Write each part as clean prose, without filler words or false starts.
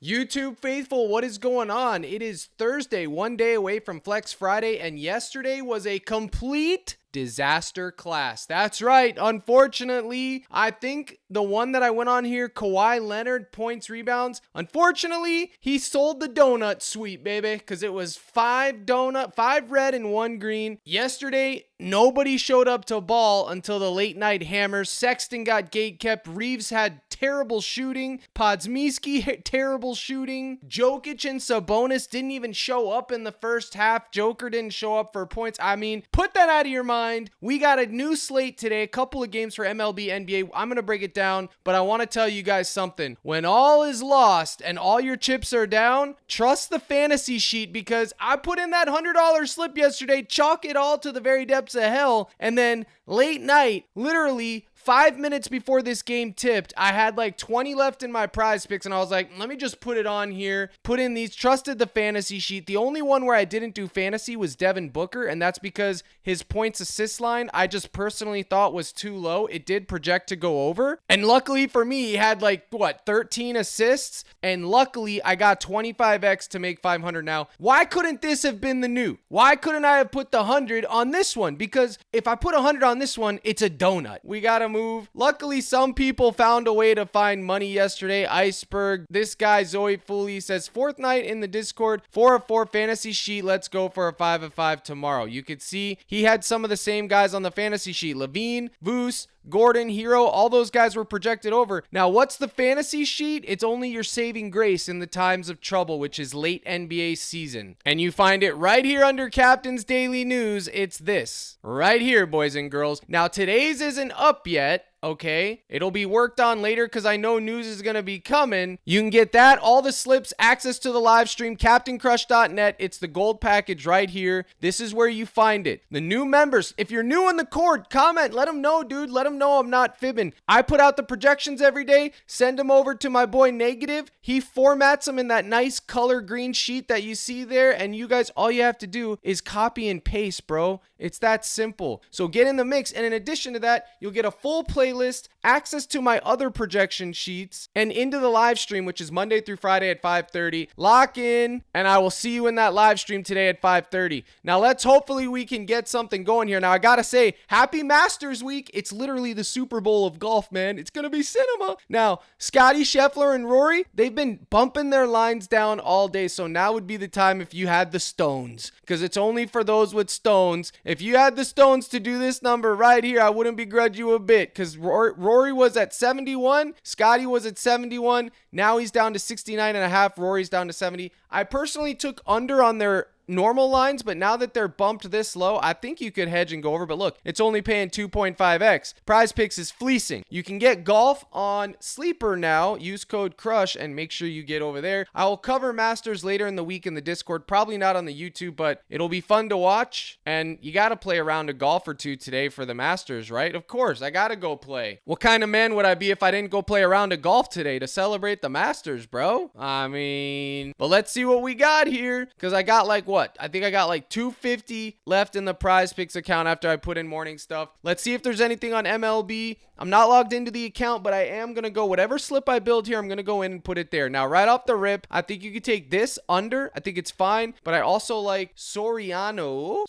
YouTube faithful, what is going on? It is Thursday, one day away from Flex Friday, and yesterday was a complete disaster class. That's right. Unfortunately, I think the one that I went on here, Kawhi Leonard, points, rebounds, unfortunately, he sold the donut sweep, baby, because it was 5 red and 1 green. Yesterday, nobody showed up to ball until the late night hammers. Sexton got gatekept. Reeves had terrible shooting. Podzmiski, terrible shooting. Jokic and Sabonis didn't even show up in the first half. Joker didn't show up for points. I mean, put that out of your mind. We got a new slate today, a couple of games for MLB, NBA. I'm going to break it down, but I want to tell you guys something. When all is lost and all your chips are down, trust the fantasy sheet, because I put in that $100 slip yesterday, chalk it all to the very depths of hell, and then late night, literally 5 minutes before this game tipped, I had like 20 left in my prize picks, and I was like, let me just put it on here, put in these, trusted the fantasy sheet. The only one where I didn't do fantasy was Devin Booker, and that's because his points assist line, I just personally thought was too low. It did project to go over, and luckily for me, he had like, 13 assists, and luckily I got 25x to make 500. Now, why couldn't this have been the new? Why couldn't I have put the 100 on this one? Because if I put 100 on this one, it's a donut. We gotta move. Luckily, some people found a way to find money yesterday. Iceberg, this guy Zoe Foley says, 4th night in the Discord, 4 of 4 fantasy sheet. Let's go for a 5 of 5 tomorrow. You could see he had some of the same guys on the fantasy sheet. Levine, Voos, Gordon, Hero, all those guys were projected over. Now, what's the fantasy sheet? It's only your saving grace in the times of trouble, which is late NBA season. And you find it right here under Captain's Daily News. It's this right here, boys and girls. Now, today's isn't up yet. Okay, it'll be worked on later because I know news is going to be coming. You can get that, all the slips, access to the live stream, CaptainCrush.net. It's the gold package right here. This is where you find it. The new members, if you're new on the court, comment. Let them know, dude. Let them know I'm not fibbing. I put out the projections every day. Send them over to my boy Negative. He formats them in that nice color green sheet that you see there. And you guys, all you have to do is copy and paste, bro. It's that simple. So get in the mix. And in addition to that, you'll get a full playlist, access to my other projection sheets, and into the live stream, which is Monday through Friday at 5:30. Lock in, and I will see you in that live stream today at 5:30. Now, hopefully we can get something going here. Now, I gotta say, happy Masters Week. It's literally the Super Bowl of golf, man. It's gonna be cinema. Now, Scotty Scheffler and Rory, they've been bumping their lines down all day, so now would be the time if you had the stones, because it's only for those with stones. If you had the stones to do this number right here, I wouldn't begrudge you a bit, because Rory was at 71, Scotty was at 71, now he's down to 69.5, Rory's down to 70. I personally took under on their normal lines, but now that they're bumped this low, I think you could hedge and go over. But look, it's only paying 2.5x. PrizePicks is fleecing. You can get golf on Sleeper now. Use code CRUSH and make sure you get over there. I will cover Masters later in the week in the Discord, probably not on the YouTube, but it'll be fun to watch. And you got to play a round of golf or two today for the Masters, right? Of course, I got to go play. What kind of man would I be if I didn't go play a round of golf today to celebrate the Masters, bro? I mean, but let's see what we got here, because I got like what? I think I got like 250 left in the PrizePicks account after I put in morning stuff. Let's see if there's anything on MLB. I'm not logged into the account, but I am going to go, whatever slip I build here, I'm going to go in and put it there. Now, right off the rip, I think you could take this under. I think it's fine, but I also like Soriano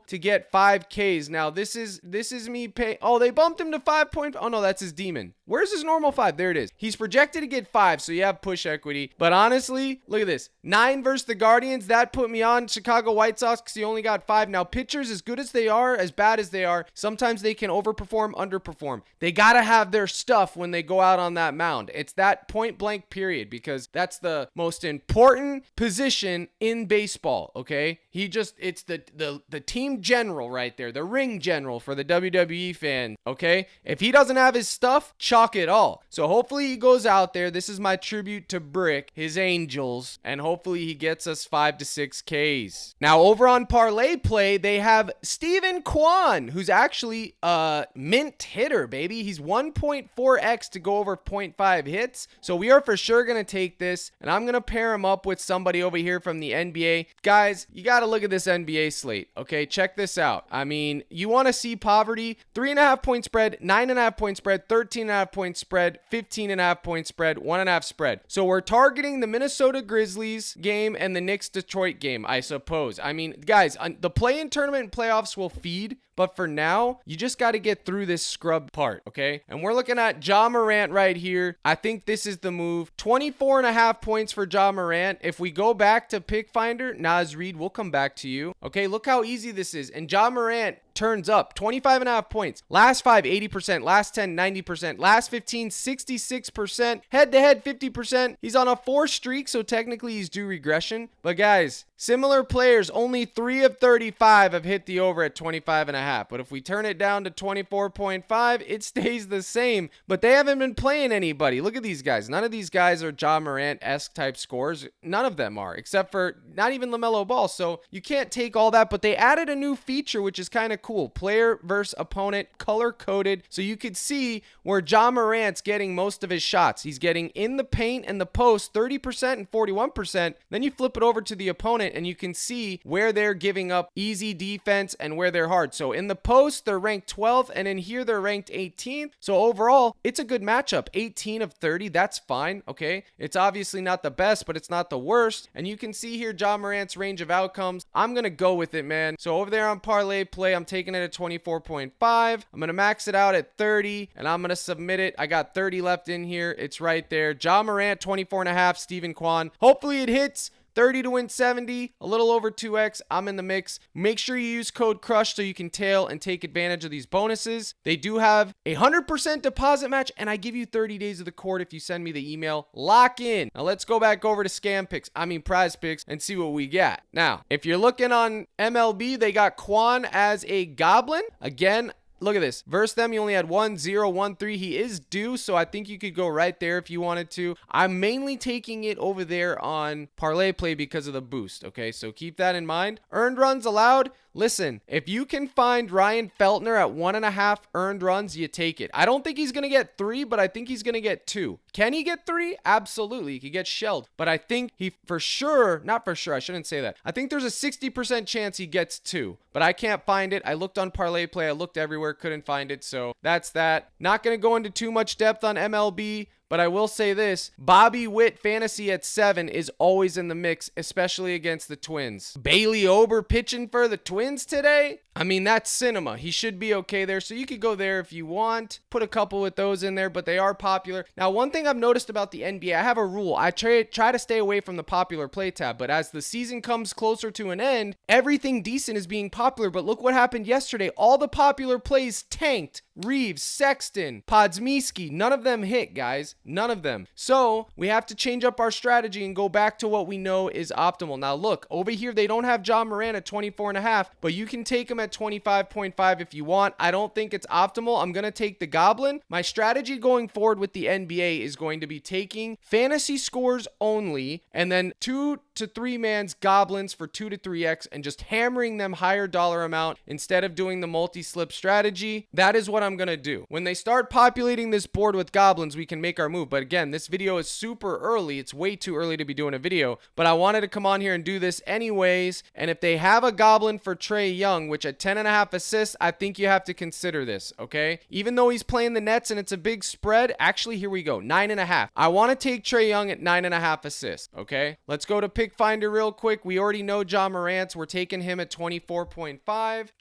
to get 5Ks. Now, this is me pay. Oh, they bumped him to 5 point. Oh no, that's his demon. Where's his normal 5? There it is. He's projected to get 5, so you have push equity. But honestly, look at this. 9 versus the Guardians. That put me on Chicago White Sox because he only got 5. Now, pitchers, as good as they are, as bad as they are, sometimes they can overperform, underperform. They got to have their stuff when they go out on that mound. It's that point blank period, because that's the most important position in baseball, okay? It's the team general right there, the ring general for the WWE fan, okay? If he doesn't have his stuff, chalk it all. So hopefully he goes out there. This is my tribute to Brick, his Angels, and hopefully he gets us 5 to 6Ks. Now, over on Parlay Play, they have Steven Kwan, who's actually a mint hitter, baby. He's 1.4x to go over 0.5 hits. So we are for sure going to take this, and I'm going to pair him up with somebody over here from the NBA. Guys, you got to look at this NBA slate, okay? Check this out. I mean, you want to see poverty, 3.5 point spread, 9.5 point spread, 13.5 point spread, 15.5 point spread, 1.5 spread. So we're targeting the Minnesota Grizzlies game and the Knicks Detroit game, I suppose. I mean, guys, the play-in tournament and playoffs will feed, but for now, you just got to get through this scrub part, okay? And we're looking at Ja Morant right here. I think this is the move. 24.5 points for Ja Morant. If we go back to Pick Finder, Naz Reid, we'll come back to you. Okay, look how easy this is. And Ja Morant turns up 25.5 points. Last 5, 80%. Last 10, 90%. Last 15, 66%. Head-to-head, 50%. He's on a 4 streak, so technically he's due regression. But guys, similar players, only 3 of 35 have hit the over at 25.5. But if we turn it down to 24.5, it stays the same. But they haven't been playing anybody. Look at these guys. None of these guys are Ja Morant-esque type scores. None of them are, except for not even LaMelo Ball. So you can't take all that. But they added a new feature, which is kind of cool. Player versus opponent, color-coded. So you could see where Ja Morant's getting most of his shots. He's getting in the paint and the post 30% and 41%. Then you flip it over to the opponent and you can see where they're giving up easy defense and where they're hard. So in the post, they're ranked 12th, and in here, they're ranked 18th. So overall, it's a good matchup. 18 of 30, that's fine, okay? It's obviously not the best, but it's not the worst. And you can see here Ja Morant's range of outcomes. I'm going to go with it, man. So over there on Parlay Play, I'm taking it at 24.5. I'm going to max it out at 30, and I'm going to submit it. I got 30 left in here. It's right there. Ja Morant, 24.5, Stephen Kwan. Hopefully it hits. 30 to win 70, a little over 2x. I'm in the mix. Make sure you use code CRUSH so you can tail and take advantage of these bonuses. They do have a 100% deposit match, and I give you 30 days of the court if you send me the email. Lock in. Now let's go back over to PrizePicks, and see what we got. Now, if you're looking on MLB, they got Kwan as a goblin. Again, look at this. Versus them, you only had 1-0, 1-3. He is due, so I think you could go right there if you wanted to. I'm mainly taking it over there on Parlay Play because of the boost, okay? So keep that in mind. Earned runs allowed. Listen, if you can find Ryan Feltner at 1.5 earned runs, you take it. I don't think he's going to get 3, but I think he's going to get 2. Can he get 3? Absolutely. He could get shelled. But I think he not for sure, I shouldn't say that. I think there's a 60% chance he gets 2, but I can't find it. I looked on Parlay Play. I looked everywhere, couldn't find it. So that's that. Not going to go into too much depth on MLB. But I will say this, Bobby Witt fantasy at 7 is always in the mix, especially against the Twins. Bailey Ober pitching for the Twins today? I mean, that's cinema. He should be okay there. So you could go there if you want. Put a couple with those in there, but they are popular. Now, one thing I've noticed about the NBA, I have a rule. I try to stay away from the popular play tab, but as the season comes closer to an end, everything decent is being popular. But look what happened yesterday. All the popular plays tanked. Reeves, Sexton, Podzmiski, none of them hit, guys. None of them. So we have to change up our strategy and go back to what we know is optimal. Now look, over here they don't have Ja Morant at 24.5, but you can take him at 25.5 if you want. I don't think it's optimal. I'm going to take the Goblin. My strategy going forward with the NBA is going to be taking fantasy scores only and then 2 to 3 man's Goblins for 2 to 3x and just hammering them higher dollar amount instead of doing the multi-slip strategy. That is what I'm going to do. When they start populating this board with Goblins, we can make our move. But again, this video is super early. It's way too early to be doing a video, but I wanted to come on here and do this anyways. And if they have a Goblin for Trae Young, which at 10.5 assists, I think you have to consider this, okay? Even though he's playing the Nets and it's a big spread, actually, here we go, 9.5. I want to take Trae Young at 9.5 assists, okay? Let's go to Pick Finder real quick. We already know Ja Morant. We're taking him at 24.5.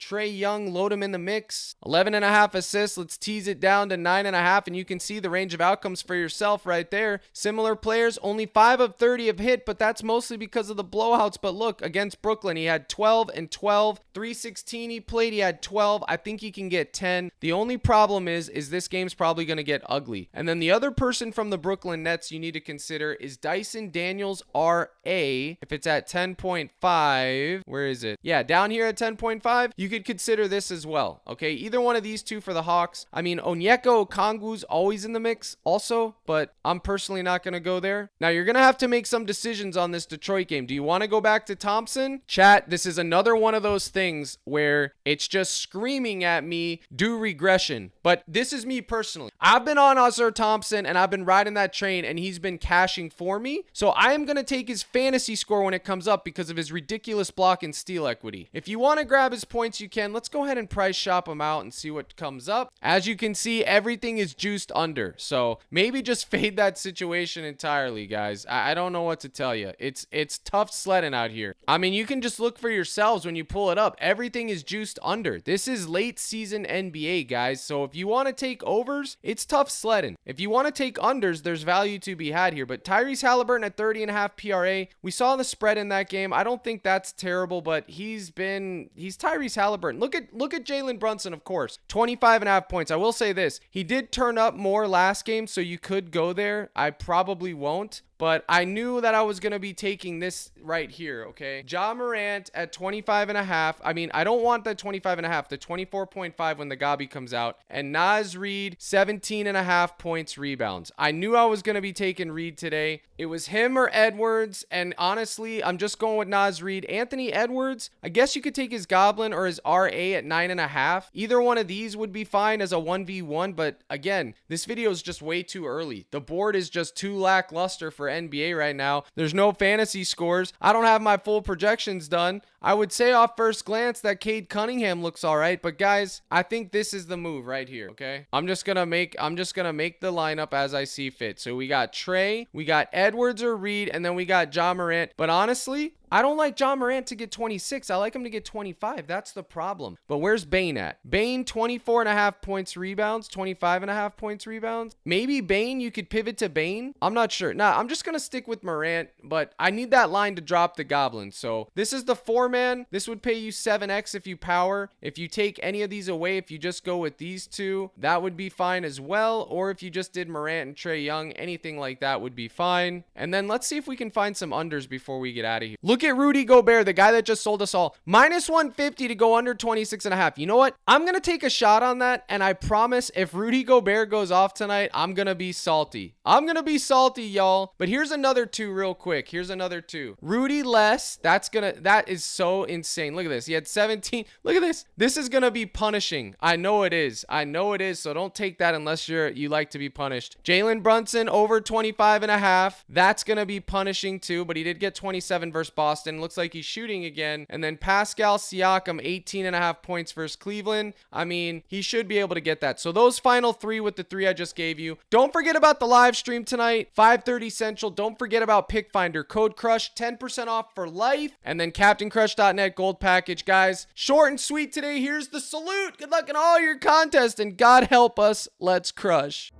Trae Young, load him in the mix. 11.5 assists. Let's tease it down to 9.5, and you can see the range of outcomes for yourself right there. Similar players, only 5 of 30 have hit, but that's mostly because of the blowouts. But look, against Brooklyn, he had 12 and 12. 316 he played, he had 12. I think he can get 10. The only problem is this game's probably going to get ugly. And then the other person from the Brooklyn Nets you need to consider is Dyson Daniels RA. PRA, if it's at 10.5, where is it? Yeah, down here at 10.5, you could consider this as well. Okay, either one of these two for the Hawks. I mean, Onyeka Okongwu's always in the mix also, but I'm personally not going to go there. Now, you're going to have to make some decisions on this Detroit game. Do you want to go back to Thompson? Chat, this is another one of those things where it's just screaming at me, do regression. But this is me personally. I've been on Ausar Thompson and I've been riding that train and he's been cashing for me. So I am going to take his fantasy score when it comes up because of his ridiculous block and steal equity. If you want to grab his points, you can. Let's go ahead and price shop him out and see what comes up. As you can see, everything is juiced under. So maybe just fade that situation entirely, guys. I don't know what to tell you. It's tough sledding out here. I mean, you can just look for yourselves when you pull it up. Everything is juiced under. This is late season NBA, guys. So if you want to take overs, it's tough sledding. If you want to take unders, there's value to be had here. But Tyrese Halliburton at 30.5 PRA. We saw the spread in that game. I don't think that's terrible, but he's Tyrese Halliburton. Look at Jalen Brunson, of course. 25.5 points. I will say this. He did turn up more last game, so you could go there. I probably won't. But I knew that I was going to be taking this right here, okay? Ja Morant at 25.5. I mean, I don't want that 25.5, the 24.5 when the Gabi comes out. And Naz Reid, 17.5 points, rebounds. I knew I was going to be taking Reid today. It was him or Edwards. And honestly, I'm just going with Naz Reid. Anthony Edwards, I guess you could take his Goblin or his RA at 9.5. Either one of these would be fine as a 1v1. But again, this video is just way too early. The board is just too lackluster for NBA right now. There's no fantasy scores. I don't have my full projections done. I would say off first glance that Cade Cunningham looks all right, but guys, I think this is the move right here, okay? I'm just gonna make the lineup as I see fit. So we got Trey, we got Edwards or Reid, and then we got Ja Morant. But honestly, I don't like Ja Morant to get 26. I like him to get 25. That's the problem. But where's Bane at? Bane, 24.5 points, rebounds, 25.5 points, rebounds. Maybe Bane, you could pivot to Bane. I'm not sure. Nah, I'm just going to stick with Morant, but I need that line to drop the Goblin. So this is the 4-man. This would pay you 7x if you power. If you take any of these away, if you just go with these two, that would be fine as well. Or if you just did Morant and Trae Young, anything like that would be fine. And then let's see if we can find some unders before we get out of here. Look at Rudy Gobert, the guy that just sold us all. Minus 150 to go under 26.5. You know what? I'm going to take a shot on that, and I promise if Rudy Gobert goes off tonight, I'm going to be salty. I'm going to be salty, y'all. But here's another two real quick. Here's another two. Rudy less. That is so insane. Look at this. He had 17. Look at this. This is going to be punishing. I know it is. I know it is. So don't take that unless you like to be punished. Jalen Brunson over 25.5. That's going to be punishing too, but he did get 27 versus Boston. Looks like he's shooting again. And then Pascal Siakam, 18.5 points versus Cleveland. I mean, he should be able to get that. So those final three with the three I just gave you. Don't forget about the live stream tonight, 5:30 Central. Don't forget about Pick Finder. Code CRUSH, 10% off for life. And then CaptainCrush.net gold package. Guys, short and sweet today. Here's the salute. Good luck in all your contests, and God help us. Let's crush.